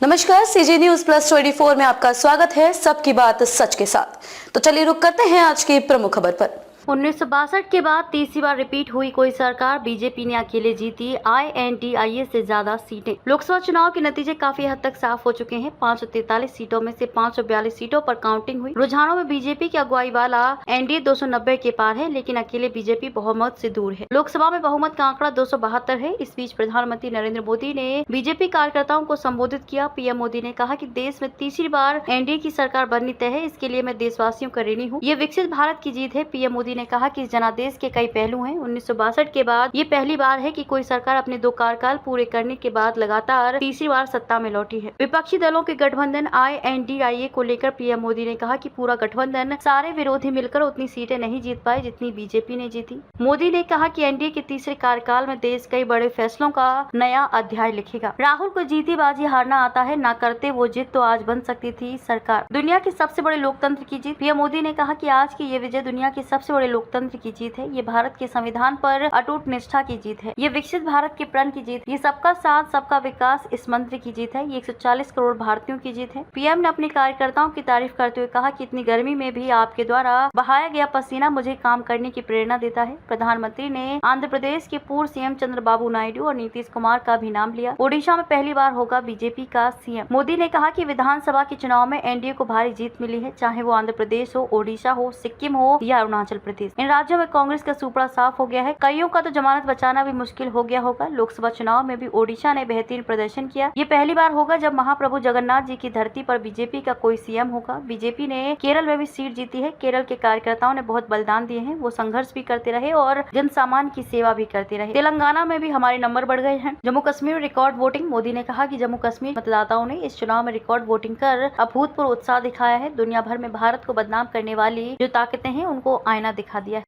नमस्कार, CG news plus 24 में आपका स्वागत है। सबकी बात सच के साथ। तो चलिए रुक करते हैं आज की प्रमुख खबर पर। 1962 के बाद तीसरी बार रिपीट हुई कोई सरकार। बीजेपी ने अकेले जीती INDIA से ज्यादा सीटें। लोकसभा चुनाव के नतीजे काफी हद तक साफ हो चुके हैं। 543 सीटों में से 542 सीटों पर काउंटिंग हुई। रुझानों में बीजेपी की अगुवाई वाला एनडीए 290 के पार है, लेकिन अकेले बीजेपी बहुमत से दूर है। लोकसभा में बहुमत का आंकड़ा 272 है। इस बीच प्रधानमंत्री नरेंद्र मोदी ने बीजेपी कार्यकर्ताओं को संबोधित किया। पीएम मोदी ने कहा कि देश में तीसरी बार एनडीए की सरकार बननी तय है। इसके लिए मैं देशवासियों का ऋणी हूँ। ये विकसित भारत की जीत है। पीएम मोदी ने कहा कि इस जनादेश के कई पहलू हैं। 1962 के बाद ये पहली बार है कि कोई सरकार अपने 2 कार्यकाल पूरे करने के बाद लगातार तीसरी बार सत्ता में लौटी है। विपक्षी दलों के गठबंधन INDIA को लेकर पीएम मोदी ने कहा कि पूरा गठबंधन सारे विरोधी मिलकर उतनी सीटें नहीं जीत पाए जितनी बीजेपी ने जीती। मोदी ने कहा कि एनडीए के तीसरे कार्यकाल में देश कई बड़े फैसलों का नया अध्याय लिखेगा। राहुल को जीती बाजी हारना आता है, ना करते वो जीत तो आज बन सकती थी सरकार। दुनिया के सबसे बड़े लोकतंत्र की जीत। पीएम मोदी ने कहा कि आज की ये विजय दुनिया के सबसे बड़े लोकतंत्र की जीत है। ये भारत के संविधान पर अटूट निष्ठा की जीत है। ये विकसित भारत के प्रण की जीत। ये सबका साथ सबका विकास इस मंत्र की जीत है। ये 140 करोड़ भारतीयों की जीत है। पीएम ने अपने कार्यकर्ताओं की तारीफ करते हुए कहा कि इतनी गर्मी में भी आपके द्वारा बहाया गया पसीना मुझे काम करने की प्रेरणा देता है। प्रधानमंत्री ने आंध्र प्रदेश के पूर्व सीएम चंद्रबाबू नायडू और नीतीश कुमार का भी नाम लिया। ओडिशा में पहली बार होगा बीजेपी का सीएम। मोदी ने कहा कि विधानसभा के चुनाव में एनडीए को भारी जीत मिली है, चाहे वो आंध्र प्रदेश हो, ओडिशा हो, सिक्किम हो या अरुणाचल प्रदेश। इन राज्यों में कांग्रेस का सुपड़ा साफ हो गया है। कईयों का तो जमानत बचाना भी मुश्किल हो गया होगा। लोकसभा चुनाव में भी ओडिशा ने बेहतरीन प्रदर्शन किया। ये पहली बार होगा जब महाप्रभु जगन्नाथ जी की धरती पर बीजेपी का कोई सीएम होगा। बीजेपी ने केरल में भी सीट जीती है। केरल के कार्यकर्ताओं ने बहुत बलिदान दिए हैं। वो संघर्ष भी करते रहे और जन सामान्य की सेवा भी करते रहे। तेलंगाना में भी हमारे नंबर बढ़ गए हैं। जम्मू कश्मीर में रिकॉर्ड वोटिंग। मोदी ने कहा कि जम्मू कश्मीर मतदाताओं ने इस चुनाव में रिकॉर्ड वोटिंग कर अभूतपूर्व उत्साह दिखाया है। दुनिया भर में भारत को बदनाम करने वाली जो ताकतें हैं उनको आईना दिखा दिया है।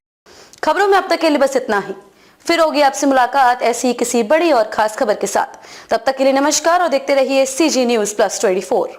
खबरों में अब तक के लिए बस इतना ही। फिर होगी आपसे मुलाकात ऐसी किसी बड़ी और खास खबर के साथ। तब तक के लिए नमस्कार और देखते रहिए CG न्यूज प्लस 24।